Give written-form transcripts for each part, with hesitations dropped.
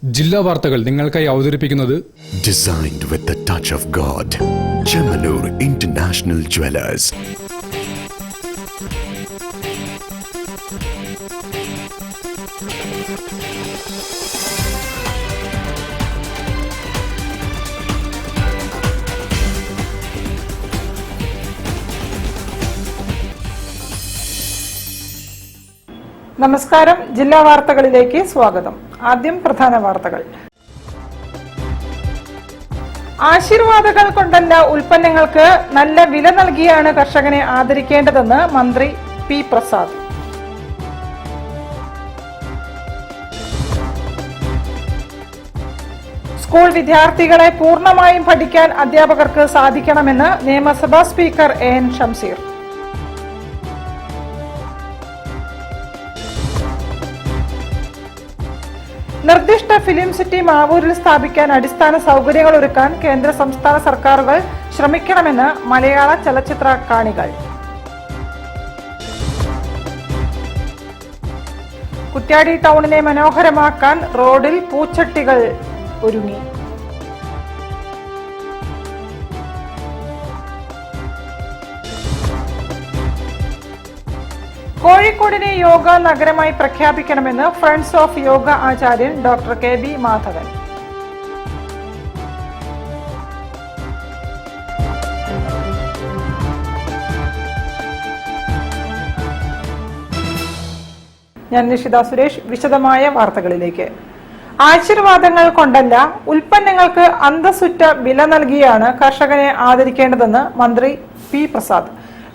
ജില്ലാ വാർത്തകൾ നിങ്ങൾക്കായി അവതരിപ്പിക്കുന്നത് Designed with the touch of God. Chemanur International Jewelers. നമസ്കാരം. ജില്ലാ വാർത്തകളിലേക്ക് സ്വാഗതം. ആദ്യം പ്രധാന വാർത്തകൾ. ആശീർവാദങ്ങൾ കൊണ്ടല്ല ഉൽപ്പന്നങ്ങൾക്ക് നല്ല വില നൽകിയാണ് കർഷകനെ ആദരിക്കേണ്ടതെന്ന് മന്ത്രി പി പ്രസാദ്. സ്കൂൾ വിദ്യാർത്ഥികളെ പൂർണ്ണമായും പഠിക്കാൻ അധ്യാപകർക്ക് സാധിക്കണമെന്ന് നിയമസഭാ സ്പീക്കർ എൻ ഷംസീർ. നിർദ്ദിഷ്ട ഫിലിം സിറ്റി മാവൂരിൽ സ്ഥാപിക്കാൻ അടിസ്ഥാന സൗകര്യങ്ങൾ ഒരുക്കാൻ കേന്ദ്ര സംസ്ഥാന സർക്കാരുകൾ ശ്രമിക്കണമെന്ന് മലയാള ചലച്ചിത്ര കാണികൾ. കുറ്റ്യാടി ടൗണിനെ മനോഹരമാക്കാൻ റോഡിൽ പൂച്ചട്ടികൾ ഒരുങ്ങി. കോഴിക്കോടിനെ യോഗ നഗരമായി പ്രഖ്യാപിക്കണമെന്ന് ഫ്രണ്ട്സ് ഓഫ് യോഗ ആചാര്യൻ ഡോക്ടർ കെ ബി മാധവൻ. ഞാൻ നിഷിത സുരേഷ്. വിശദമായ വാർത്തകളിലേക്ക്. ആശീർവാദങ്ങൾ കൊണ്ടല്ല ഉൽപ്പന്നങ്ങൾക്ക് അന്തസ്സുറ്റ വില നൽകിയാണ് കർഷകനെ ആദരിക്കേണ്ടതെന്ന് മന്ത്രി P Prasad.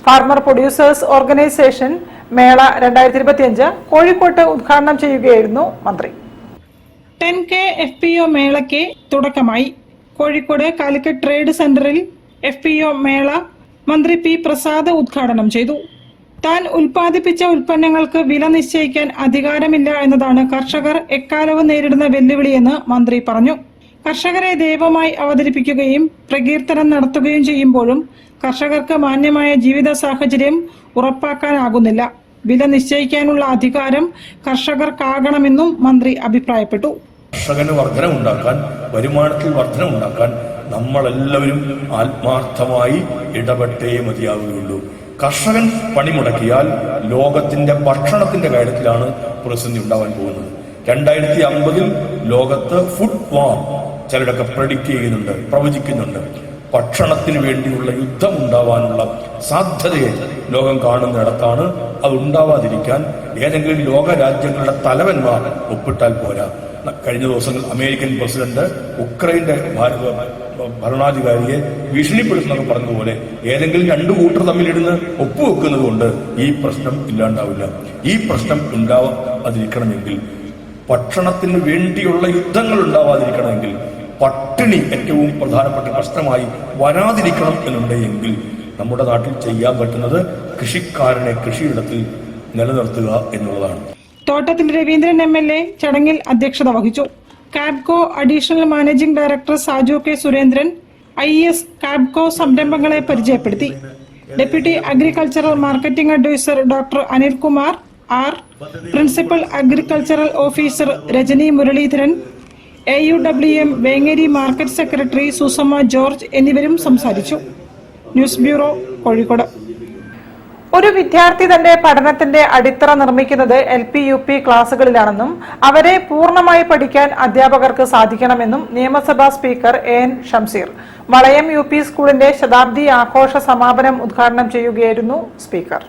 Farmer producers organisation മേള 2025 കോഴിക്കോട്ട് ഉദ്ഘാടനം ചെയ്യുകയായിരുന്നു മന്ത്രി. 10K FPO മേളയ്ക്ക് തുടക്കമായി. കോഴിക്കോട് കാലിക്കറ്റ് ട്രേഡ് സെന്ററിൽ FPO മേള മന്ത്രി പി പ്രസാദ് ഉദ്ഘാടനം ചെയ്തു. താൻ ഉൽപ്പാദിപ്പിച്ച ഉൽപ്പന്നങ്ങൾക്ക് വില നിശ്ചയിക്കാൻ അധികാരമില്ല എന്നതാണ് കർഷകർ എക്കാലവും നേരിടുന്ന വെല്ലുവിളിയെന്ന് മന്ത്രി പറഞ്ഞു. കർഷകരെ ദൈവമായി അവതരിപ്പിക്കുകയും പ്രകീർത്തനം നടത്തുകയും ചെയ്യുമ്പോഴും കർഷകർക്ക് മാന്യമായ ജീവിത സാഹചര്യം ഉറപ്പാക്കാനാകുന്നില്ല. വില നിശ്ചയിക്കാനുള്ള അധികാരം കർഷകർക്കാകണമെന്നും മന്ത്രി അഭിപ്രായപ്പെട്ടു. കർഷകന് വർധനമുണ്ടാക്കാൻ, വരുമാനത്തിൽ വർധനമുണ്ടാക്കാൻ നമ്മളെല്ലാവരും ആത്മാർത്ഥമായി ഇടപെട്ടേ മതിയാവുകയുള്ളൂ. കർഷകൻ പണിമുടക്കിയാൽ ലോകത്തിന്റെ ഭക്ഷണത്തിന്റെ കാര്യത്തിലാണ് പ്രതിസന്ധി ഉണ്ടാവാൻ പോകുന്നത്. 2050 ലോകത്ത് ഫുഡ് വാർ ചിലരൊക്കെ പ്രെഡിക്റ്റ് ചെയ്യുന്നുണ്ട്, പ്രവചിക്കുന്നുണ്ട്. ഭക്ഷണത്തിന് വേണ്ടിയുള്ള യുദ്ധം ഉണ്ടാവാനുള്ള സാധ്യതയെ ലോകം കാണുന്നിടത്താണ്. അത് ഉണ്ടാവാതിരിക്കാൻ ഏതെങ്കിലും ലോക രാജ്യങ്ങളുടെ തലവന്മാർ ഒപ്പിട്ടാൽ പോരാ. കഴിഞ്ഞ ദിവസങ്ങൾ അമേരിക്കൻ പ്രസിഡന്റ് ഉക്രൈന്റെ ഭരണാധികാരിയെ ഭീഷണിപ്പെടുത്തുന്നൊക്കെ പറഞ്ഞതുപോലെ ഏതെങ്കിലും രണ്ടു കൂട്ടർ തമ്മിലിരുന്ന് ഒപ്പുവെക്കുന്നത് കൊണ്ട് ഈ പ്രശ്നം ഇല്ലാണ്ടാവില്ല. ഈ പ്രശ്നം ഉണ്ടാവാതിരിക്കണമെങ്കിൽ, ഭക്ഷണത്തിന് വേണ്ടിയുള്ള യുദ്ധങ്ങൾ ഉണ്ടാവാതിരിക്കണമെങ്കിൽ, പട്ടിണി ഏറ്റവും പ്രധാനപ്പെട്ട പ്രശ്നമായി വരാതിരിക്കണം എന്നുണ്ടെങ്കിൽ നമ്മുടെ നാട്ടിൽ ചെയ്യാൻ പറ്റുന്നത് കൃഷിക്കാരനെ കൃഷിയിടത്തിൽ നിലനിർത്തുക എന്നുള്ളതാണ്. തോട്ടത്തിൽ രവീന്ദ്രൻ MLA ചടങ്ങിൽ അധ്യക്ഷത വഹിച്ചു. KABCO additional managing director Saju K Surendran IAS KABCO സംരംഭങ്ങളെ പരിചയപ്പെടുത്തി. Deputy agricultural marketing adviser doctor Anilkumar R, principal agricultural officer Rajani Muraleedharan, AUWM Vengeri market secretary Susamma George എന്നിവരും സംസാരിച്ചു. News bureau, Kozhikode. ഒരു വിദ്യാർത്ഥി തന്റെ പഠനത്തിന്റെ അടിത്തറ നിർമ്മിക്കുന്നത് LP UP ക്ലാസുകളിലാണെന്നും അവരെ പൂർണ്ണമായി പഠിക്കാൻ അധ്യാപകർക്ക് സാധിക്കണമെന്നും നിയമസഭാ സ്പീക്കർ എൻ ഷംസീർ. വളയം UP സ്കൂളിന്റെ ശതാബ്ദി ആഘോഷ സമാപനം ഉദ്ഘാടനം ചെയ്യുകയായിരുന്നു സ്പീക്കർ.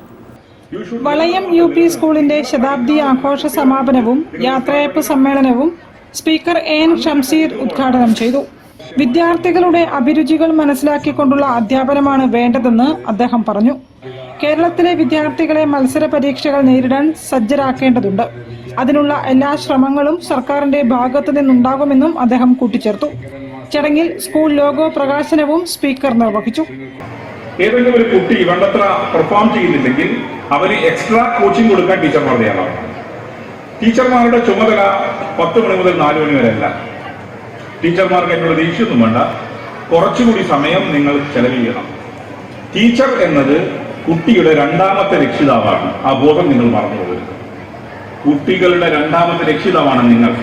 വളയം UP സ്കൂളിന്റെ ശതാബ്ദി ആഘോഷ സമാപനവും യാത്രയയപ്പ് സമ്മേളനവും സ്പീക്കർ എൻ ഷംസീർ ഉദ്ഘാടനം ചെയ്തു. വിദ്യാർത്ഥികളുടെ അഭിരുചികൾ മനസ്സിലാക്കിക്കൊണ്ടുള്ള അധ്യാപനമാണ് വേണ്ടതെന്ന് അദ്ദേഹം പറഞ്ഞു. കേരളത്തിലെ വിദ്യാർത്ഥികളെ മത്സര പരീക്ഷകൾ നേരിടാൻ സജ്ജരാക്കേണ്ടതുണ്ട്. അതിനുള്ള എല്ലാ ശ്രമങ്ങളും സർക്കാരിന്റെ ഭാഗത്തു നിന്നുണ്ടാകുമെന്നും അദ്ദേഹം കൂട്ടിച്ചേർത്തു. ചടങ്ങിൽ സ്കൂൾ ലോഗോ പ്രകാശനവും സ്പീക്കർ നിർവഹിച്ചു. ഏതെങ്കിലും ഒരു കുട്ടി വേണ്ടത്ര പെർഫോം ചെയ്യുന്നില്ലെങ്കിൽ അവന് എക്സ്ട്രാ കോച്ചിങ് കൊടുക്കാൻ ടീച്ചർമാർ തയ്യാറാണ്. ടീച്ചർമാരുടെ ചുമതല 10 മണി മുതൽ 4 മണി വരെ അല്ല. ടീച്ചർമാർക്ക് എന്നോട് ദേഷ്യമൊന്നും വേണ്ട, കുറച്ചുകൂടി സമയം നിങ്ങൾ ചെലവ് ചെയ്യണം. ടീച്ചർ എന്നത് കുട്ടിയുടെ രണ്ടാമത്തെ രക്ഷിതാവാണ്. ആ ബോധം നിങ്ങൾ മറന്നു പോകരുത്. കുട്ടികളുടെ രണ്ടാമത്തെ രക്ഷിതാവാണ് നിങ്ങൾ.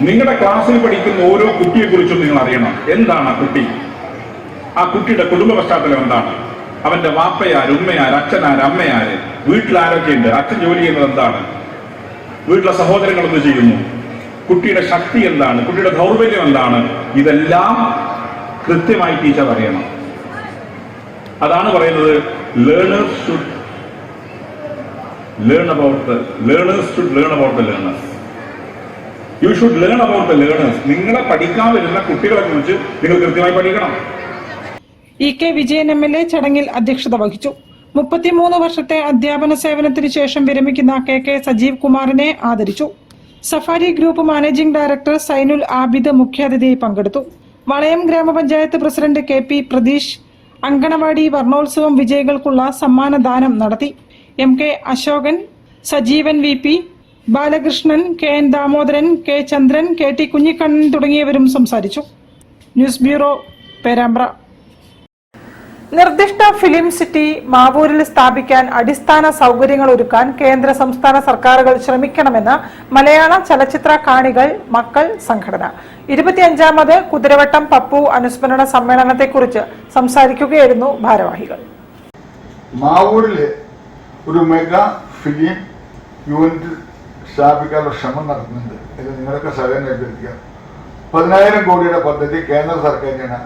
നിങ്ങളുടെ ക്ലാസ്സിൽ പഠിക്കുന്ന ഓരോ കുട്ടിയെക്കുറിച്ചും നിങ്ങൾ അറിയണം. എന്താണ് ആ കുട്ടി, ആ കുട്ടിയുടെ കുടുംബ പശ്ചാത്തലം എന്താണ്, അവന്റെ വാപ്പയാര്, ഉമ്മയാര്, അച്ഛനാര്, അമ്മയാര്, വീട്ടിൽ ആരൊക്കെയുണ്ട്, അച്ഛൻ ജോലി ചെയ്യുന്നത് എന്താണ്, വീട്ടിലെ സഹോദരങ്ങൾ എന്ത് ചെയ്യുന്നു, കുട്ടിയുടെ ശക്തി എന്താണ്, കുട്ടിയുടെ ദൗർബല്യം എന്താണ്, ഇതെല്ലാം കൃത്യമായി ടീച്ചർ അറിയണം. അതാണ് പറയുന്നത് learners should learn about the learners. You should learn about the learners. നിങ്ങളെ പഠിക്കാൻ വരുന്ന കുട്ടികളെ കുറിച്ച് നിങ്ങൾ കൃത്യമായി പഠിക്കണം. EK വിജയൻ MLA ചടങ്ങിൽ അധ്യക്ഷത വഹിച്ചു. 33 വർഷത്തെ അധ്യാപന സേവനത്തിന് ശേഷം വിരമിക്കുന്ന KK സജീവ് കുമാറിനെ ആദരിച്ചു. Safari group managing director Zainul Abid മുഖ്യാതിഥിയായി പങ്കെടുത്തു. വളയം ഗ്രാമപഞ്ചായത്ത് പ്രസിഡന്റ് KP പ്രതീഷ് അങ്കണവാടി വർണ്ണോത്സവം വിജയികൾക്കുള്ള സമ്മാനദാനം നടത്തി. MK Ashokan, Sajeevan VP, Balakrishnan, KN Damodaran, K ചന്ദ്രൻ, KT കുഞ്ഞിക്കണ്ണൻ തുടങ്ങിയവരും സംസാരിച്ചു. News bureau, Perambra. നിർദ്ദിഷ്ട ഫിലിം സിറ്റി മാവൂരിൽ സ്ഥാപിക്കാൻ അടിസ്ഥാന സൗകര്യങ്ങൾ ഒരുക്കാൻ കേന്ദ്ര സംസ്ഥാന സർക്കാരുകൾ ശ്രമിക്കണമെന്ന് മലയാള ചലച്ചിത്ര കാണികൾ മക്കൾ സംഘടന 25ാമത് കുതിരവട്ടം പപ്പു അനുസ്മരണ സമ്മേളനത്തെക്കുറിച്ച് സംസാരിക്കുകയായിരുന്നു ഭാരവാഹികൾ. മാവൂരില് ഒരു മെഗാ ഫിലിം യൂണിറ്റ് സ്ഥാപിക്കാനുള്ള ശ്രമം നടത്തുന്നുണ്ട്. ഇത് നിങ്ങളൊക്കെ സഹകരണം അഭ്യർത്ഥിക്കാം. 10,000 കോടിയുടെ പദ്ധതി കേന്ദ്ര സർക്കാരിനാണ്.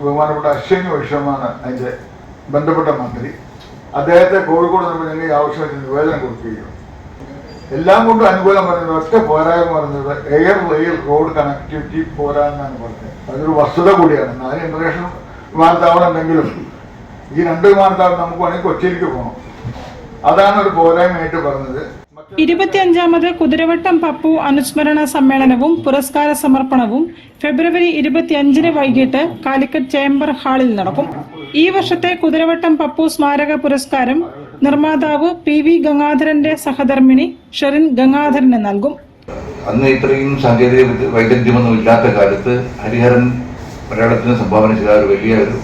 ബഹുമാനപ്പെട്ട അശ്വിനി വൈഷ്ണവാണ് അതിന്റെ ബന്ധപ്പെട്ട മന്ത്രി. അദ്ദേഹത്തെ കോഴിക്കോട് ഞങ്ങൾ ഈ ആവശ്യമായിട്ട് നിവേദനം കൊടുക്കുകയും എല്ലാം കൊണ്ടും അനുകൂലം പറയുന്നത്. ഒറ്റ പോരായ്മ പറയുന്നത് എയർ റെയിൽ റോഡ് കണക്ടിവിറ്റി പോരാന്നാണ് പറഞ്ഞത്. അതൊരു വസ്തുത കൂടിയാണ്. 4 ഇന്റർനാഷണൽ വിമാനത്താവളം ഉണ്ടെങ്കിലും ഈ 2 വിമാനത്താവളം നമുക്ക് വേണമെങ്കിൽ കൊച്ചിയിലേക്ക് പോകണം. അതാണ് ഒരു പോരായ്മയായിട്ട് പറഞ്ഞത്. 25ാമത് കുതിരവട്ടം പപ്പു അനുസ്മരണ സമ്മേളനവും പുരസ്കാര സമർപ്പണവും ഫെബ്രുവരി 25-ന് വൈകിട്ട് കാലിക്കറ്റ് ചേംബർ ഹാളിൽ നടക്കും. ഈ വർഷത്തെ കുതിരവട്ടം പപ്പു സ്മാരക പുരസ്കാരം നിർമ്മാതാവ് PV ഗംഗാധരന്റെ സഹധർമ്മിണി ഷെറിൻ ഗംഗാധരന് നൽകും. അന്ന് ഇത്രയും സാങ്കേതിക വൈദഗ്ധ്യമൊന്നും ഇല്ലാത്ത കാലത്ത് ഹരിഹരൻ മലയാളത്തിന് സംഭാവന ചെയ്ത ഒരു വലിയ ഒരു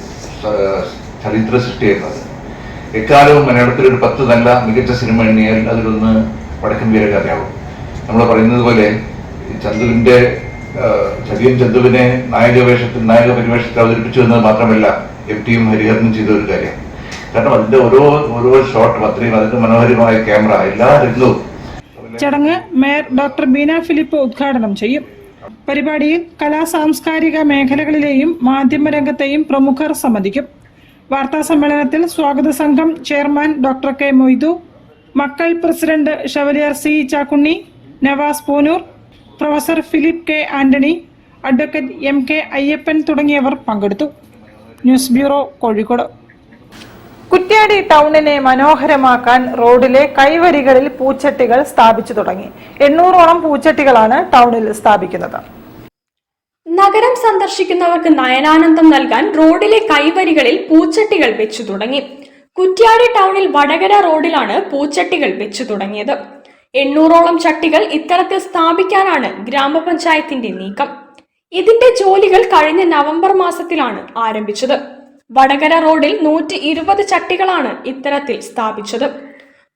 ചരിത്ര സൃഷ്ടിയായിരുന്നു. എക്കാലവും മലയാളത്തിൽ ഒരു 10 നല്ല മികച്ച സിനിമ എണ്ണിയാൽ അതിലൊന്ന് വടക്കൻ വീരഗാഥയാവും. നമ്മൾ പറയുന്നത് പോലെ ചന്തുവിന്റെ ചതിയൻ ചന്തുവിനെ നായക പരിവേഷത്തിൽ അവതരിപ്പിച്ചു എന്നത് മാത്രമല്ല FTയും ഹരിഹരനും ചെയ്ത ഒരു കാര്യം. കാരണം അതിന്റെ ഓരോ ഷോട്ടും അത്രയും അതിന്റെ മനോഹരമായ ക്യാമറ എല്ലാ രംഗവും. ചടങ്ങ് മേയർ ഡോക്ടർ ബീന ഫിലിപ്പ് ഉദ്ഘാടനം ചെയ്യും. പരിപാടിയിൽ കലാ സാംസ്കാരിക മേഖലകളിലെയും മാധ്യമരംഗത്തെയും പ്രമുഖർ സംബന്ധിക്കും. വാർത്താ സമ്മേളനത്തിൽ സ്വാഗത സംഘം ചെയർമാൻ ഡോക്ടർ K മൊയ്തു, മക്കൾ president chevalier C Chakkunni, Navas Poonoor, professor Philip K Antony, advocate MK Ayyappan തുടങ്ങിയവർ പങ്കെടുത്തു. News bureau, Kozhikode. കുറ്റ്യാടി ടൗണിനെ മനോഹരമാക്കാൻ റോഡിലെ കൈവരികളിൽ പൂച്ചട്ടികൾ സ്ഥാപിച്ചു തുടങ്ങി. 800ഓളം പൂച്ചട്ടികളാണ് ടൗണിൽ സ്ഥാപിക്കുന്നത്. നഗരം സന്ദർശിക്കുന്നവർക്ക് നയനാനന്ദം നൽകാൻ റോഡിലെ കൈവരികളിൽ പൂച്ചട്ടികൾ വെച്ചു തുടങ്ങി. കുറ്റ്യാടി ടൗണിൽ വടകര റോഡിലാണ് പൂച്ചട്ടികൾ വെച്ചു തുടങ്ങിയത്. 800ഓളം ചട്ടികൾ ഇത്തരത്തിൽ സ്ഥാപിക്കാനാണ് ഗ്രാമപഞ്ചായത്തിന്റെ നീക്കം. ഇതിന്റെ ജോലികൾ കഴിഞ്ഞ നവംബർ മാസത്തിലാണ് ആരംഭിച്ചത്. വടകര റോഡിൽ 120 ചട്ടികളാണ് ഇത്തരത്തിൽ സ്ഥാപിച്ചത്.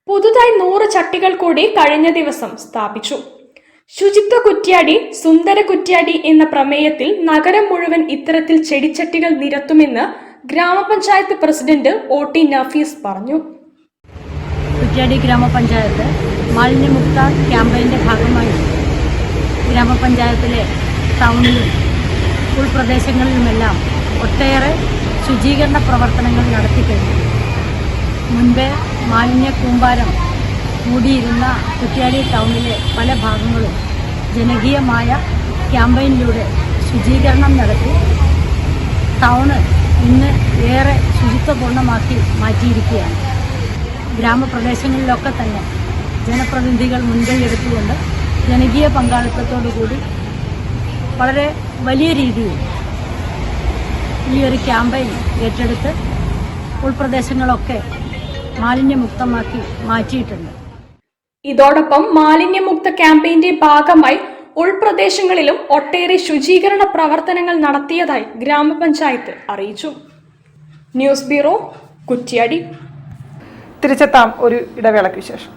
പുതുതായി 100 ചട്ടികൾ കൂടി കഴിഞ്ഞ ദിവസം സ്ഥാപിച്ചു. ശുചിത്വ കുറ്റ്യാടി, സുന്ദര കുറ്റ്യാടി എന്ന പ്രമേയത്തിൽ നഗരം മുഴുവൻ ഇത്തരത്തിൽ ചെടിച്ചട്ടികൾ നിരത്തുമെന്ന് ഗ്രാമപഞ്ചായത്ത് പ്രസിഡന്റ് OT നഫീസ് പറഞ്ഞു. കുറ്റ്യാടി ഗ്രാമപഞ്ചായത്ത് മാലിന്യമുക്ത ക്യാമ്പയിൻ്റെ ഭാഗമായി ഗ്രാമപഞ്ചായത്തിലെ ടൗണിലും ഉൾപ്രദേശങ്ങളിലുമെല്ലാം ഒട്ടേറെ ശുചീകരണ പ്രവർത്തനങ്ങൾ നടത്തിക്കഴിഞ്ഞു. മുൻപേ മാലിന്യ കൂമ്പാരം മൂടിയിരുന്ന കുറ്റ്യാടി ടൗണിലെ പല ഭാഗങ്ങളും ജനകീയമായ ക്യാമ്പയിനിലൂടെ ശുചീകരണം നടത്തി ടൗണ് ഇന്ന് ഏറെ ശുചിത്വപൂർണ്ണമാക്കി മാറ്റിയിരിക്കുകയാണ്. ഗ്രാമപ്രദേശങ്ങളിലൊക്കെ തന്നെ ജനപ്രതിനിധികൾ മുൻകൈയെടുത്തുകൊണ്ട് ജനകീയ പങ്കാളിത്തത്തോടുകൂടി വളരെ വലിയ രീതിയിൽ ഈ ഒരു ക്യാമ്പയിൻ ഏറ്റെടുത്ത് ഉൾപ്രദേശങ്ങളൊക്കെ മാലിന്യമുക്തമാക്കി മാറ്റിയിട്ടുണ്ട്. ഇതോടൊപ്പം മാലിന്യമുക്ത ക്യാമ്പയിന്റെ ഭാഗമായി ഉൾപ്രദേശങ്ങളിലും ഒട്ടേറെ ശുചീകരണ പ്രവർത്തനങ്ങൾ നടത്തിയതായി ഗ്രാമപഞ്ചായത്ത് അറിയിച്ചു. News bureau, Kuttiadi. തിരിച്ചെത്താം ഒരു ഇടവേളയ്ക്ക് ശേഷം.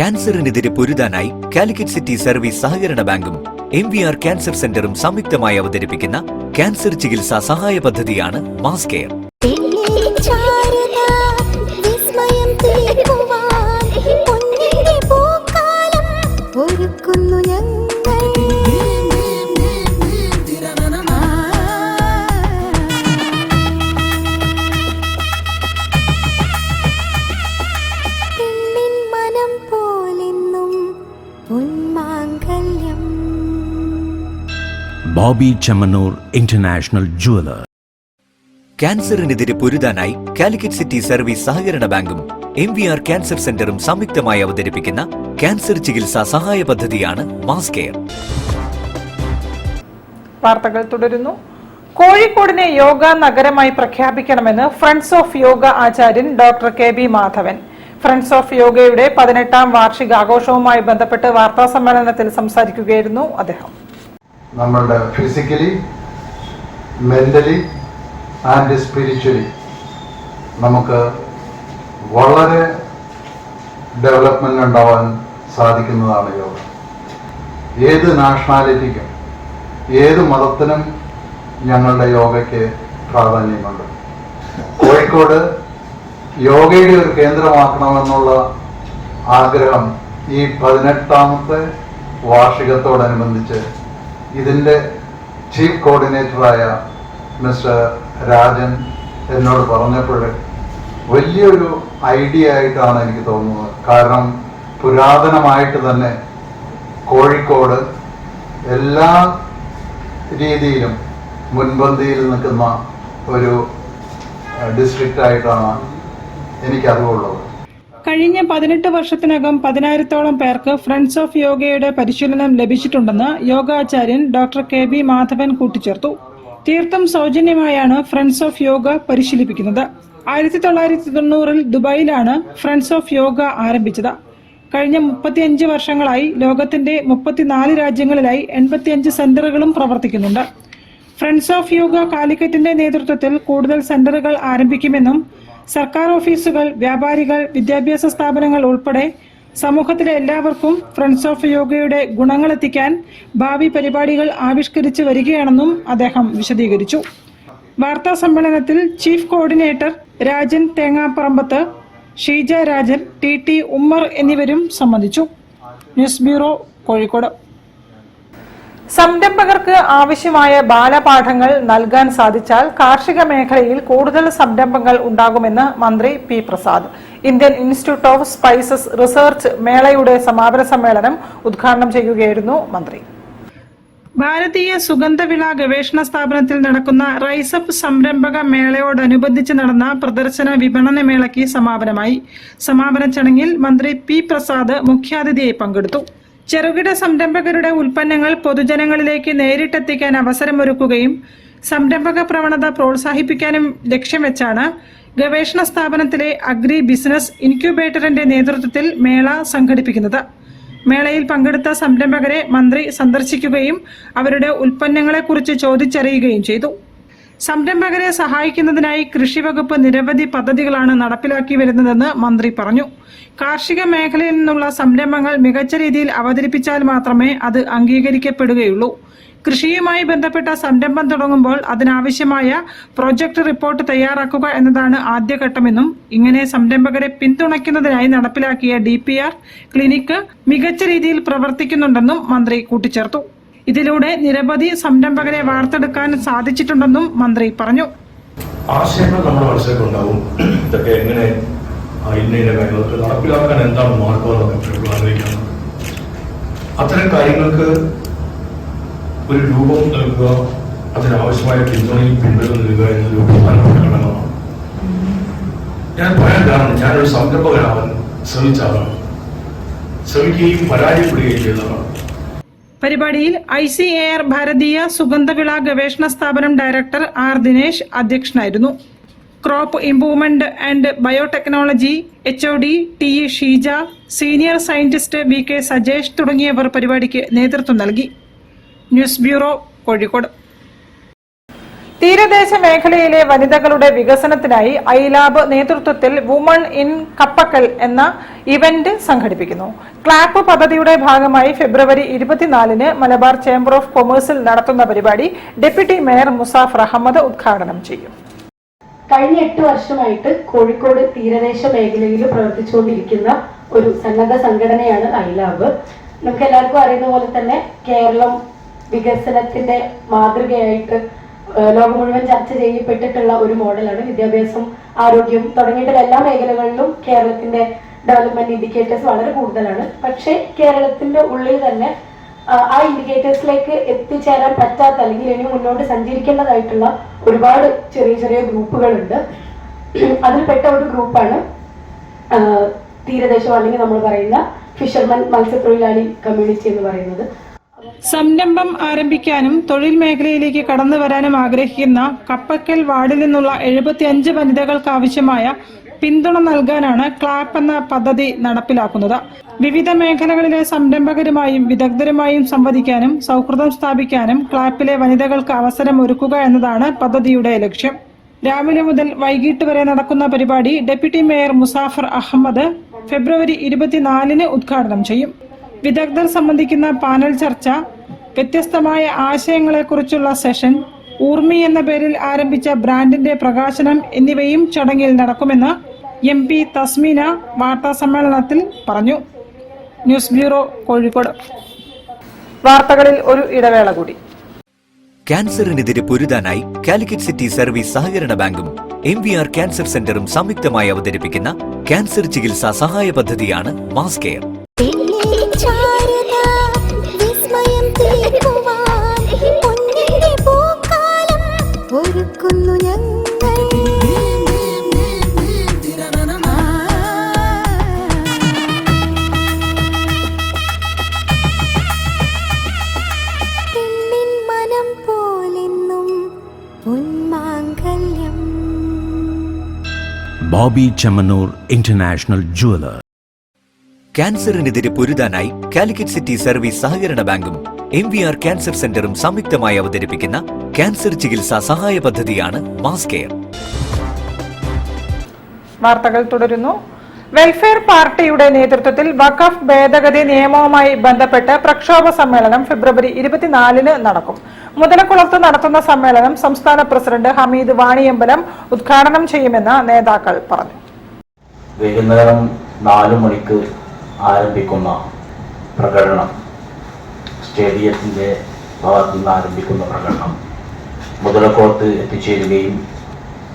ക്യാൻസറിനെതിരെ പൊരുതാനായി കാലിക്കറ്റ് സിറ്റി സർവീസ് സഹകരണ ബാങ്കും MVR ക്യാൻസർ സെന്ററും സംയുക്തമായി അവതരിപ്പിക്കുന്ന ക്യാൻസർ ചികിത്സാ സഹായ പദ്ധതിയാണ് mass care. Bobby Chamanur International Jeweler. ക്യാൻസറിനെതിരെ പൊരുതാനായി കാലിക്കറ്റ് സിറ്റി സർവീസ് സഹകരണ ബാങ്കും MVR ക്യാൻസർ സെന്ററും സംയുക്തമായി അവതരിപ്പിക്കുന്ന ക്യാൻസർ ചികിത്സാ സഹായ പദ്ധതിയാണ് മാസ് കെയർ. വാർത്തകൾ തുടരുന്നു. കോഴിക്കോടിനെ യോഗ നഗരമായി പ്രഖ്യാപിക്കണമെന്ന് ഫ്രണ്ട്സ് ഓഫ് യോഗ ആചാര്യൻ doctor KB Madhavan. Friends of യോഗയുടെ 18ാം വാർഷികാഘോഷവുമായി ബന്ധപ്പെട്ട് വാർത്താ സമ്മേളനത്തിൽ സംസാരിക്കുകയായിരുന്നു അദ്ദേഹം. നമ്മളുടെ ഫിസിക്കലി, മെന്റലി ആൻഡ് സ്പിരിച്വലി നമുക്ക് വളരെ ഡെവലപ്മെന്റ് ഉണ്ടാവാൻ സാധിക്കുന്നതാണ് യോഗ. ഏത് നാഷണാലിറ്റിക്കും ഏത് മതത്തിനും ഞങ്ങളുടെ യോഗയ്ക്ക് പ്രാധാന്യമുണ്ട്. കോഴിക്കോട് യോഗയുടെ ഒരു കേന്ദ്രമാക്കണമെന്നുള്ള ആഗ്രഹം ഈ 18ാമത്തെ വാർഷികത്തോടനുബന്ധിച്ച് ഇതിൻ്റെ ചീഫ് കോർഡിനേറ്ററായ മിസ്റ്റർ രാജൻ എന്നോട് പറഞ്ഞപ്പോൾ വലിയൊരു ഐഡിയ ആയിട്ടാണ് എനിക്ക് തോന്നുന്നത്. കാരണം പുരാതനമായിട്ട് തന്നെ കോഴിക്കോട് എല്ലാ രീതിയിലും മുൻപന്തിയിൽ നിൽക്കുന്ന ഒരു ഡിസ്ട്രിക്റ്റ് ആയിട്ടാണ് എനിക്കറിവുള്ളത്. കഴിഞ്ഞ 18 വർഷത്തിനകം 10,000-ഓളം പേർക്ക് ഫ്രണ്ട്സ് ഓഫ് യോഗയുടെ പരിശീലനം ലഭിച്ചിട്ടുണ്ടെന്ന് യോഗാചാര്യൻ ഡോക്ടർ KB മാധവൻ കൂട്ടിച്ചേർത്തു. തീർത്തും സൗജന്യമായാണ് ഫ്രണ്ട്സ് ഓഫ് യോഗ പരിശീലിപ്പിക്കുന്നത്. 1990-ൽ ദുബായിലാണ് ഫ്രണ്ട്സ് ഓഫ് യോഗ ആരംഭിച്ചത്. കഴിഞ്ഞ 35 വർഷങ്ങളായി ലോകത്തിന്റെ 34 രാജ്യങ്ങളിലായി 85 സെന്ററുകളും പ്രവർത്തിക്കുന്നുണ്ട്. ഫ്രണ്ട്സ് ഓഫ് യോഗ കാലിക്കറ്റിന്റെ നേതൃത്വത്തിൽ കൂടുതൽ സെന്ററുകൾ ആരംഭിക്കുമെന്നും സർക്കാർ ഓഫീസുകൾ, വ്യാപാരികൾ, വിദ്യാഭ്യാസ സ്ഥാപനങ്ങൾ ഉൾപ്പെടെ സമൂഹത്തിലെ എല്ലാവർക്കും ഫ്രണ്ട്സ് ഓഫ് യോഗയുടെ ഗുണങ്ങളെത്തിക്കാൻ ഭാവി പരിപാടികൾ ആവിഷ്കരിച്ചു വരികയാണെന്നും അദ്ദേഹം വിശദീകരിച്ചു. വാർത്താ സമ്മേളനത്തിൽ chief coordinator Rajan Thengaparambath, Sheeja Rajan, TT Ummer എന്നിവരും സംബന്ധിച്ചു. News bureau, Kozhikode. സംരംഭകർക്ക് ആവശ്യമായ ബാലപാഠങ്ങൾ നൽകാൻ സാധിച്ചാൽ കാർഷിക മേഖലയിൽ കൂടുതൽ സംരംഭങ്ങൾ ഉണ്ടാകുമെന്ന് മന്ത്രി P. Prasad. Indian institute of spices research മേളയുടെ സമാപന സമ്മേളനം ഉദ്ഘാടനം ചെയ്യുകയായിരുന്നു മന്ത്രി. ഭാരതീയ സുഗന്ധവിള ഗവേഷണ സ്ഥാപനത്തിൽ നടക്കുന്ന റൈസപ്പ് സംരംഭക മേളയോടനുബന്ധിച്ച് നടന്ന പ്രദർശന വിപണന മേളയ്ക്ക് സമാപനമായി. സമാപന ചടങ്ങിൽ മന്ത്രി P. പ്രസാദ് മുഖ്യാതിഥിയായി പങ്കെടുത്തു. ചെറുകിട സംരംഭകരുടെ ഉൽപ്പന്നങ്ങൾ പൊതുജനങ്ങളിലേക്ക് നേരിട്ടെത്തിക്കാൻ അവസരമൊരുക്കുകയും സംരംഭക പ്രവണത പ്രോത്സാഹിപ്പിക്കാനും ലക്ഷ്യം വെച്ചാണ് ഗവേഷണ സ്ഥാപനത്തിലെ അഗ്രി ബിസിനസ് ഇൻക്യുബേറ്ററിന്റെ നേതൃത്വത്തിൽ മേള സംഘടിപ്പിക്കുന്നത്. മേളയിൽ പങ്കെടുത്ത സംരംഭകരെ മന്ത്രി സന്ദർശിക്കുകയും അവരുടെ ഉൽപ്പന്നങ്ങളെക്കുറിച്ച് ചോദിച്ചറിയുകയും ചെയ്തു. സംരംഭകരെ സഹായിക്കുന്നതിനായി കൃഷിവകുപ്പ് നിരവധി പദ്ധതികളാണ് നടപ്പിലാക്കി വരുന്നതെന്ന് മന്ത്രി പറഞ്ഞു. കാർഷിക മേഖലയിൽ നിന്നുള്ള സംരംഭങ്ങൾ മികച്ച രീതിയിൽ അവതരിപ്പിച്ചാൽ മാത്രമേ അത് അംഗീകരിക്കപ്പെടുകയുള്ളൂ. കൃഷിയുമായി ബന്ധപ്പെട്ട സംരംഭം തുടങ്ങുമ്പോൾ അതിനാവശ്യമായ പ്രൊജക്ട് റിപ്പോർട്ട് തയ്യാറാക്കുക എന്നതാണ് ആദ്യഘട്ടമെന്നും ഇങ്ങനെ സംരംഭകരെ പിന്തുണയ്ക്കുന്നതിനായി നടപ്പിലാക്കിയ DPR ക്ലിനിക്ക് മികച്ച രീതിയിൽ പ്രവർത്തിക്കുന്നുണ്ടെന്നും മന്ത്രി കൂട്ടിച്ചേർത്തു. ഇതിലൂടെ നിരവധി സംരംഭകരെ വാർത്തെടുക്കാൻ സാധിച്ചിട്ടുണ്ടെന്നും മന്ത്രി പറഞ്ഞു. ആശയങ്ങൾ നമ്മുടെ മനസ്സിലേക്ക് ഉണ്ടാവും. ഇതൊക്കെ എങ്ങനെ ഇന്ന കാര്യങ്ങൾക്ക് നടപ്പിലാക്കാൻ എന്താണ് മാർഗം ആലോചിക്കണം. അത്തരം കാര്യങ്ങൾക്ക് ഒരു രൂപം നൽകുക, അതിനാവശ്യമായ പിന്തുണയും പിന്തുണ നൽകുക എന്നൊരു പ്രധാനപ്പെട്ട ഘടകമാണ്. ഞാൻ പറയാൻ കാരണം ഞാനൊരു സംരംഭകനാവാൻ ശ്രമിച്ച ആളാണ്, ശ്രമിക്കുകയും പരാജയപ്പെടുകയും ചെയ്തതാണ്. പരിപാടിയിൽ ICAR ഭാരതീയ സുഗന്ധവിള ഗവേഷണ സ്ഥാപനം ഡയറക്ടർ R. ദിനേശ് അധ്യക്ഷനായിരുന്നു. Crop improvement and biotechnology HOD TE Sheeja, senior scientist VK Sajesh തുടങ്ങിയവർ പരിപാടിക്ക് നേതൃത്വം നൽകി. News bureau, Kozhikode. തീരദേശ മേഖലയിലെ വനിതകളുടെ വികസനത്തിനായി ഐലാബ് നേതൃത്വത്തിൽ വുമൺ ഇൻ കപ്പക്കൽ എന്ന ഇവന്റ് സംഘടിപ്പിക്കുന്നു. ക്ലാപ്പ് പദ്ധതിയുടെ ഭാഗമായി ഫെബ്രുവരി 24-ന് മലബാർ ചേംബർ ഓഫ് കൊമേഴ്സിൽ നടത്തുന്ന പരിപാടി ഡെപ്യൂട്ടി മേയർ മുസാഫർ അഹമ്മദ് ഉദ്ഘാടനം ചെയ്യും. കഴിഞ്ഞ 8 വർഷമായിട്ട് കോഴിക്കോട് തീരദേശ മേഖലയിൽ പ്രവർത്തിച്ചുകൊണ്ടിരിക്കുന്ന ഒരു സന്നദ്ധ സംഘടനയാണ് ഐലാബ്. നമുക്ക് എല്ലാവർക്കും അറിയുന്ന പോലെ തന്നെ കേരളം വികസനത്തിന്റെ മാതൃകയായിട്ട് ലോകം മുഴുവൻ ചർച്ച ചെയ്യപ്പെട്ടിട്ടുള്ള ഒരു മോഡലാണ്. വിദ്യാഭ്യാസം, ആരോഗ്യം തുടങ്ങിയിട്ടുള്ള എല്ലാ മേഖലകളിലും കേരളത്തിന്റെ ഡെവലപ്മെന്റ് ഇൻഡിക്കേറ്റേഴ്സ് വളരെ കൂടുതലാണ്. പക്ഷേ കേരളത്തിന്റെ ഉള്ളിൽ തന്നെ ആ ഇൻഡിക്കേറ്റേഴ്സിലേക്ക് എത്തിച്ചേരാൻ പറ്റാത്ത അല്ലെങ്കിൽ ഇനി മുന്നോട്ട് സഞ്ചരിക്കേണ്ടതായിട്ടുള്ള ഒരുപാട് ചെറിയ ചെറിയ ഗ്രൂപ്പുകളുണ്ട്. അതിൽപ്പെട്ട ഒരു ഗ്രൂപ്പാണ് തീരദേശം അല്ലെങ്കിൽ നമ്മൾ പറയുന്ന ഫിഷർമാൻ മത്സ്യത്തൊഴിലാളി കമ്മ്യൂണിറ്റി എന്ന് പറയുന്നത്. സംരംഭം ആരംഭിക്കാനും തൊഴിൽ മേഖലയിലേക്ക് കടന്നു വരാനും ആഗ്രഹിക്കുന്ന കപ്പക്കൽ വാർഡിൽ നിന്നുള്ള 75 വനിതകൾക്ക് ആവശ്യമായ പിന്തുണ നൽകാനാണ് ക്ലാപ്പ് എന്ന പദ്ധതി നടപ്പിലാക്കുന്നത്. വിവിധ മേഖലകളിലെ സംരംഭകരുമായും വിദഗ്ധരുമായും സംവദിക്കാനും സൗഹൃദം സ്ഥാപിക്കാനും ക്ലാപ്പിലെ വനിതകൾക്ക് അവസരം ഒരുക്കുക എന്നതാണ് പദ്ധതിയുടെ ലക്ഷ്യം. രാവിലെ മുതൽ വൈകിട്ട് വരെ നടക്കുന്ന പരിപാടി ഡെപ്യൂട്ടി മേയർ മുസാഫർ അഹമ്മദ് ഫെബ്രുവരി 24-ന് ഉദ്ഘാടനം ചെയ്യും. വിദഗ്ധർ സംബന്ധിക്കുന്ന പാനൽ ചർച്ച, വ്യത്യസ്തമായ ആശയങ്ങളെക്കുറിച്ചുള്ള സെഷൻ, ഊർമി എന്ന പേരിൽ ആരംഭിച്ച ബ്രാൻഡിന്റെ പ്രകാശനം എന്നിവയും ചടങ്ങിൽ നടക്കുമെന്ന് MP തസ്മീന വാർത്താ സമ്മേളനത്തിൽ പറഞ്ഞു. News bureau, Kozhikode. വാർത്തകളിൽ ഒരു ഇടവേള കൂടി. ക്യാൻസറിനെതിരെ പൊരുതാനായി കാലിക്കറ്റ് സിറ്റി സർവീസ് സഹകരണ ബാങ്കും MVR ക്യാൻസർ സെന്ററും സംയുക്തമായി അവതരിപ്പിക്കുന്ന ക്യാൻസർ ചികിത്സാ സഹായ പദ്ധതിയാണ് mass care. Bobby Chemmanur international jeweller. ക്യാൻസറിനെതിരെ പൊരുതാനായി കാലിക്കറ്റ് സിറ്റി സർവീസ് സഹകരണ ബാങ്കും MVR ക്യാൻസർ സെന്ററും സംയുക്തമായി അവതരിപ്പിക്കുന്ന ക്യാൻസർ ചികിത്സാ സഹായ പദ്ധതിയാണ് മാസ് കെയർ. വാർത്തകൾ തുടരുന്നു. വെൽഫെയർ പാർട്ടിയുടെ നേതൃത്വത്തിൽ വഖഫ് ഭേദഗതി നിയമവുമായി ബന്ധപ്പെട്ട് പ്രക്ഷോഭ സമ്മേളനം ഫെബ്രുവരി 24-ന് നടക്കും. മുതലക്കുളത്ത് നടത്തുന്ന സമ്മേളനം സംസ്ഥാന പ്രസിഡന്റ് ഹമീദ് വാണിയമ്പലം ഉദ്ഘാടനം ചെയ്യുമെന്ന് നേതാക്കൾ പറഞ്ഞു. വൈകുന്നേരം 4 മണിക്ക് ആരംഭിക്കുന്ന പ്രകടനം, സ്റ്റേഡിയത്തിന്റെ ഭാഗത്തു നിന്ന് ആരംഭിക്കുന്ന പ്രകടനം മുതലക്കുളത്ത് എത്തിച്ചേരുകയും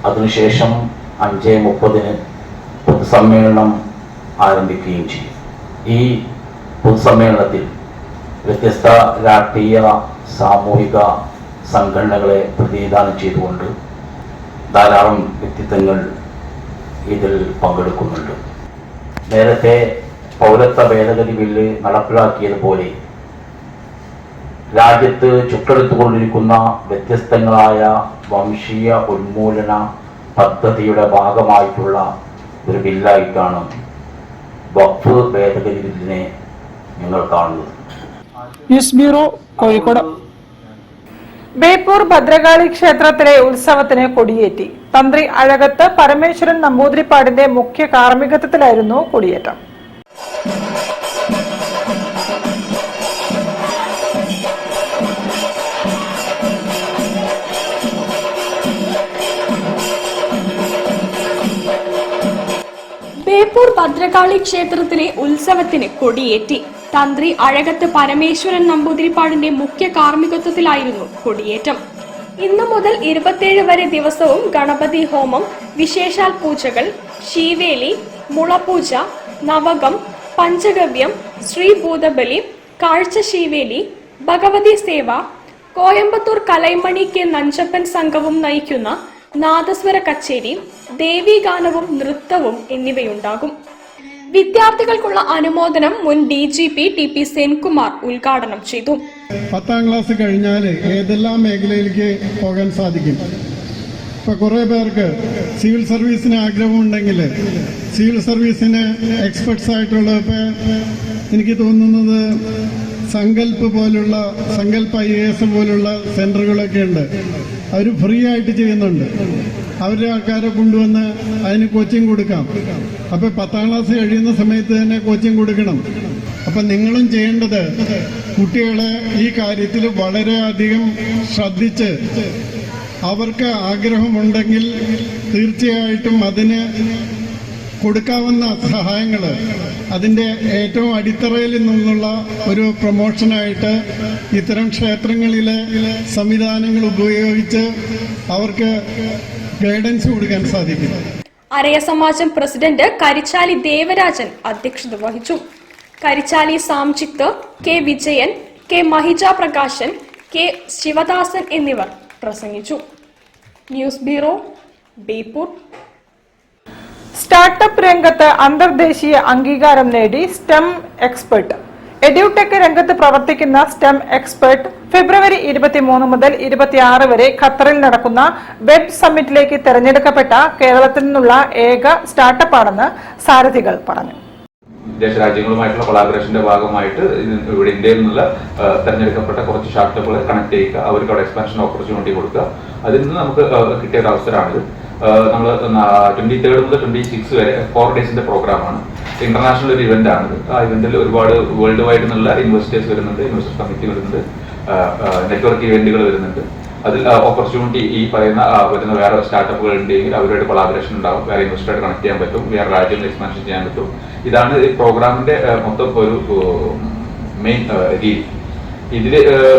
അതിനുശേഷം 5:30-ന് പൊതുസമ്മേളനം ആരംഭിക്കുകയും ചെയ്യും. ഈ പൊതുസമ്മേളനത്തിൽ വ്യത്യസ്ത രാഷ്ട്രീയ സാമൂഹിക സംഘടനകളെ പ്രതിനിധാനം ചെയ്തുകൊണ്ട് ധാരാളം വ്യക്തിത്വങ്ങൾ ഇതിൽ പങ്കെടുക്കുന്നുണ്ട്. നേരത്തെ പൗരത്വ ഭേദഗതി ബില്ല് നടപ്പിലാക്കിയതുപോലെ രാജ്യത്ത് ചുട്ടെടുത്തുകൊണ്ടിരിക്കുന്ന വ്യത്യസ്തങ്ങളായ വംശീയ ഉന്മൂലന പദ്ധതിയുടെ ഭാഗമായിട്ടുള്ള ഒരു ബില്ലായിട്ടാണ് വഖഫ് ഭേദഗതി ബില്ലിനെ ഞങ്ങൾ കാണുന്നത്. News bureau, Kozhikode. ബേപ്പൂർ ഭദ്രകാളി ക്ഷേത്രത്തിലെ ഉത്സവത്തിന് കൊടിയേറ്റി. തന്ത്രി അഴകത്ത് പരമേശ്വരൻ നമ്പൂതിരിപ്പാടിന്റെ മുഖ്യ കാർമ്മികത്വത്തിലായിരുന്നു കൊടിയേറ്റം. ബേപ്പൂർ ഭദ്രകാളി ക്ഷേത്രത്തിലെ ഉത്സവത്തിന് കൊടിയേറ്റി. തന്ത്രി അഴകത്ത് പരമേശ്വരൻ നമ്പൂതിരിപ്പാടിന്റെ മുഖ്യ കാർമ്മികത്വത്തിലായിരുന്നു കൊടിയേറ്റം. ഇന്നു മുതൽ 27 വരെ ദിവസവും ഗണപതി ഹോമം, വിശേഷാൽ പൂജകൾ, ശീവേലി, മുളപൂജ, നവകം, പഞ്ചഗവ്യം, ശ്രീഭൂതബലി, കാഴ്ച ശീവേലി, ഭഗവതി സേവ, കോയമ്പത്തൂർ കലൈമണി കെ നഞ്ചപ്പൻ സംഘവും നയിക്കുന്ന നാദസ്വര കച്ചേരി, ദേവീഗാനവും നൃത്തവും എന്നിവയുണ്ടാകും. വിദ്യാർത്ഥികൾക്കുള്ള അനുമോദനം മുൻ DGP TP സെൻകുമാർ ഉദ്ഘാടനം ചെയ്തു. 10ാം ക്ലാസ് കഴിഞ്ഞാൽ ഏതെല്ലാം മേഖലയിലേക്ക് പോകാൻ സാധിക്കും? ഇപ്പൊ കുറെ പേർക്ക് സിവിൽ സർവീസിന് ആഗ്രഹമുണ്ടെങ്കിൽ സിവിൽ സർവീസിന് എക്സ്പെർട്സ് ആയിട്ടുള്ള എനിക്ക് തോന്നുന്നത് സങ്കല്പ് IAS പോലുള്ള സെന്ററുകളൊക്കെ ഉണ്ട്. അവർ ഫ്രീ ആയിട്ട് ചെയ്യുന്നുണ്ട്. അവരുടെ ആൾക്കാരെ കൊണ്ടുവന്ന് അതിന് കോച്ചിങ് കൊടുക്കാം. അപ്പോൾ 10ാം ക്ലാസ് കഴിയുന്ന സമയത്ത് തന്നെ കോച്ചിങ് കൊടുക്കണം. അപ്പം നിങ്ങളും ചെയ്യേണ്ടത് കുട്ടികളെ ഈ കാര്യത്തിൽ വളരെയധികം ശ്രദ്ധിച്ച് അവർക്ക് ആഗ്രഹമുണ്ടെങ്കിൽ തീർച്ചയായിട്ടും അതിന് കൊടുക്കാവുന്ന സഹായങ്ങൾ അതിൻ്റെ ഏറ്റവും അടിത്തറയിൽ നിന്നുള്ള ഒരു പ്രൊമോഷനായിട്ട് ഇത്തരം ക്ഷേത്രങ്ങളിലെ സംവിധാനങ്ങൾ ഉപയോഗിച്ച് അവർക്ക് ഗൈഡൻസ് കൊടുക്കാൻ സാധിക്കും. അരയ സമാജം പ്രസിഡന്റ് കരിച്ചാലി ദേവരാജൻ അധ്യക്ഷത വഹിച്ചു. Karichali Samjith, K Vijayan, K Mahija Prakashan, K Sivadasan എന്നിവർ പ്രസംഗിച്ചു. News bureau, Beypore. സ്റ്റാർട്ടപ്പ് രംഗത്ത് അന്തർദേശീയ അംഗീകാരം നേടി സ്റ്റെം എക്സ്പെർട്ട്. എഡ്യൂടെക് രംഗത്ത് പ്രവർത്തിക്കുന്ന സ്റ്റെം എക്സ്പെർട്ട് ഫെബ്രുവരി 23 മുതൽ 26 വരെ ഖത്തറിൽ നടക്കുന്ന വെബ് സമ്മിറ്റിലേക്ക് തെരഞ്ഞെടുക്കപ്പെട്ട കേരളത്തിൽ നിന്നുള്ള ഏക സ്റ്റാർട്ടപ്പാണെന്ന് സാരഥികൾ പറഞ്ഞു. വിദേശ രാജ്യങ്ങളുമായിട്ടുള്ള കൊളാബറേഷന്റെ ഭാഗമായിട്ട് ഇവിടെ ഇന്ത്യയിൽ നിന്നുള്ള തെരഞ്ഞെടുക്കപ്പെട്ട കുറച്ച് സ്റ്റാർട്ടപ്പുകളെ കണക്ട് ചെയ്യുക, അവർക്ക് അവിടെ എക്സ്പാൻഷൻ ഓപ്പർച്യൂണിറ്റി കൊടുക്കുക. അതിൽ നിന്ന് നമുക്ക് കിട്ടിയ ഒരു അവസരമാണിത്. നമ്മൾ 23 മുതൽ 26 വരെ 4 ഡേയ്സിന്റെ പ്രോഗ്രാമാണ്. ഇന്റർനാഷണൽ ഒരു ഇവന്റ് ആണിത്. ആ ഇവന്റിൽ ഒരുപാട് വേൾഡ് വൈഡ് നിന്നുള്ള ഇൻവെസ്റ്റേഴ്സ് വരുന്നുണ്ട്, ഇൻവെസ്റ്റർ കമ്മിറ്റി വരുന്നുണ്ട്, നെറ്റ്വർക്ക് ഇവന്റുകൾ വരുന്നുണ്ട്. അതിൽ ഓപ്പർച്യൂണിറ്റി ഈ പറയുന്ന വരുന്ന വേറെ സ്റ്റാർട്ടപ്പുകൾ ഉണ്ടെങ്കിൽ അവരുടെ കൊളാബറേഷൻ ഉണ്ടാവും, വേറെ ഇൻവെസ്റ്ററായിട്ട് കണക്ട് ചെയ്യാൻ പറ്റും, വേറെ രാജ്യങ്ങൾ എക്സ്പാൻഷൻ ചെയ്യാൻ പറ്റും. ഇതാണ് ഈ പ്രോഗ്രാമിന്റെ മൊത്തം ഒരു മെയിൻ രീതി. ഇതിൽ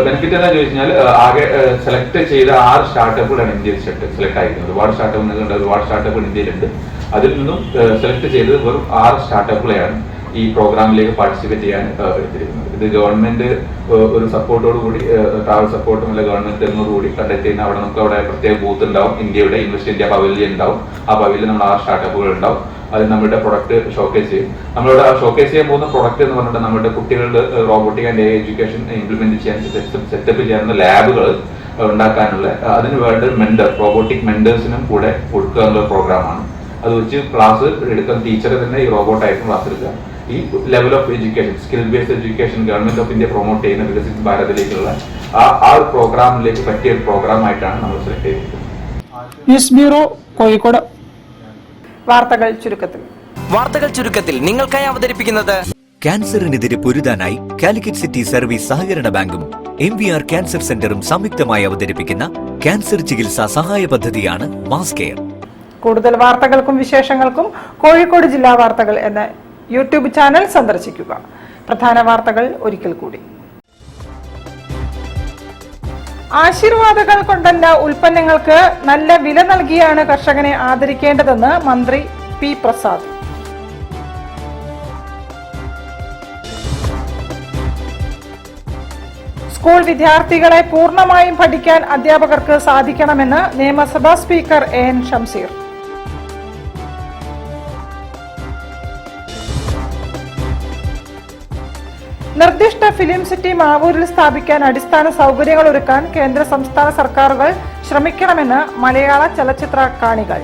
ബെനിഫിറ്റ് എന്താ ചോദിച്ചാൽ ആകെ സെലക്ട് ചെയ്ത 6 സ്റ്റാർട്ടപ്പുകളാണ് ഇന്ത്യയിൽ സെലക്ട് ആയിരിക്കുന്നത്. ഒരുപാട് സ്റ്റാർട്ടപ്പുകൾ ഇന്ത്യയിലുണ്ട്. അതിൽ നിന്നും സെലക്ട് ചെയ്തത് വെറും 6 സ്റ്റാർട്ടപ്പുകളെയാണ് ഈ പ്രോഗ്രാമിലേക്ക് പാർട്ടിസിപ്പേറ്റ് ചെയ്യാൻ എടുത്തിരിക്കുന്നത്. ഇത് ഗവൺമെന്റ് ഒരു സപ്പോർട്ടോട് കൂടി, ട്രാവൽ സപ്പോർട്ടും അല്ല ഗവൺമെന്റ് തരുന്നതോടുകൂടി കണ്ടക്ട് ചെയ്യുന്ന അവിടെ നമുക്ക് അവിടെ പ്രത്യേക ബൂത്ത് ഉണ്ടാവും. ഇന്ത്യയുടെ ഇൻവെസ്റ്റ് ഇന്ത്യ പവലിയൻ ഉണ്ടാവും. ആ പവലിയൻ നമ്മൾ 6 സ്റ്റാർട്ടപ്പുകൾ ഉണ്ടാവും. അത് നമ്മുടെ പ്രൊഡക്റ്റ് ഷോക്കേസ് ചെയ്യും. നമ്മളിവിടെ ഷോക്കേസ് ചെയ്യാൻ പോകുന്ന പ്രൊഡക്റ്റ് എന്ന് പറഞ്ഞിട്ട് നമ്മുടെ കുട്ടികളുടെ റോബോട്ടിക് ആൻഡ് എഡ്യൂക്കേഷൻ ഇംപ്ലിമെന്റ് ചെയ്യാൻ സെറ്റപ്പ് ചെയ്യുന്ന ലാബുകൾ ഉണ്ടാക്കാനുള്ള അതിന് വേണ്ട മെന്റർ, റോബോട്ടിക് മെന്റേഴ്സിനും കൂടെ കൊടുക്കുക എന്നുള്ള പ്രോഗ്രാമാണ്. അത് വെച്ച് ക്ലാസ് എടുക്കുന്ന ടീച്ചറെ തന്നെ ഈ റോബോട്ടായിരിക്കും ക്ലാസ് എടുക്കുക. ഈ level of education, skill based education government of India promote ചെയ്യുന്ന വികസിത് ഭാരതിലേക്കുള്ള ആ ഒരു പ്രോഗ്രാമിലേക്ക് പറ്റിയ ഒരു പ്രോഗ്രാം ആയിട്ടാണ് നമ്മൾ സെലക്ട് ചെയ്തിരിക്കുന്നത്. News bureau, Kozhikode. വാർത്തകൾ ചുരുക്കത്തിൽ നിങ്ങൾക്കായി അവതരിപ്പിക്കുന്നത് ക്യാൻസറിനെതിരെ പൊരുതാനായി കാലിക്കറ്റ് സിറ്റി സർവീസ് സഹകരണ ബാങ്കും MVR ക്യാൻസർ സെന്ററും സംയുക്തമായി അവതരിപ്പിക്കുന്ന ക്യാൻസർ ചികിത്സാ സഹായ പദ്ധതിയാണ് മാസ് കെയർ. കൂടുതൽ വാർത്തകൾക്കും വിശേഷങ്ങൾക്കും കോഴിക്കോട് ജില്ലാ വാർത്തകൾ എന്ന യൂട്യൂബ് ചാനൽ സന്ദർശിക്കുക. പ്രധാന വാർത്തകൾ ഒരിക്കൽ കൂടി. ആശീർവാദങ്ങൾ കൊണ്ടല്ല, ഉൽപ്പന്നങ്ങൾക്ക് നല്ല വില നൽകിയാണ് കർഷകനെ ആദരിക്കേണ്ടതെന്ന് മന്ത്രി പി പ്രസാദ്. സ്കൂൾ വിദ്യാർത്ഥികളെ പൂർണ്ണമായും പഠിക്കാൻ അധ്യാപകർക്ക് സാധിക്കണമെന്ന് നിയമസഭാ സ്പീക്കർ AN ഷംസീർ. നിർദ്ദിഷ്ട ഫിലിം സിറ്റി മാവൂരിൽ സ്ഥാപിക്കാൻ അടിസ്ഥാന സൗകര്യങ്ങൾ ഒരുക്കാൻ കേന്ദ്ര സംസ്ഥാന സർക്കാരുകൾ ശ്രമിക്കണമെന്ന് മലയാള ചലച്ചിത്ര കാണികൾ.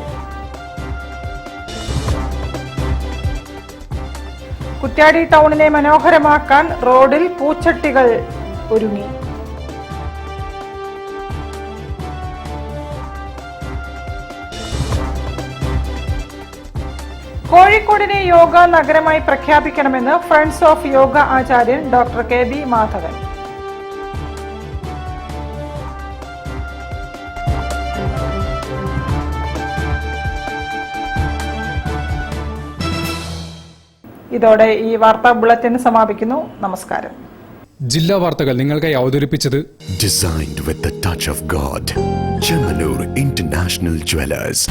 കുറ്റ്യാടി ടൗണിനെ മനോഹരമാക്കാൻ റോഡിൽ പൂച്ചട്ടികൾ ഒരുങ്ങി. കോഴിക്കോടിനെ യോഗ നഗരമായി പ്രഖ്യാപിക്കണമെന്ന് ഫ്രണ്ട്സ് ഓഫ് യോഗ ആചാര്യൻ ഡോക്ടർ KB മാധവൻ. ഇതോടെ ഈ വാർത്താ ബുള്ളറ്റിൻ സമാപിക്കുന്നു. നമസ്കാരം. ജില്ലാ വാർത്തകൾ നിങ്ങൾക്കായി അവതരിപ്പിച്ചത് Designed with the touch of God. Chemanur International Jewelers.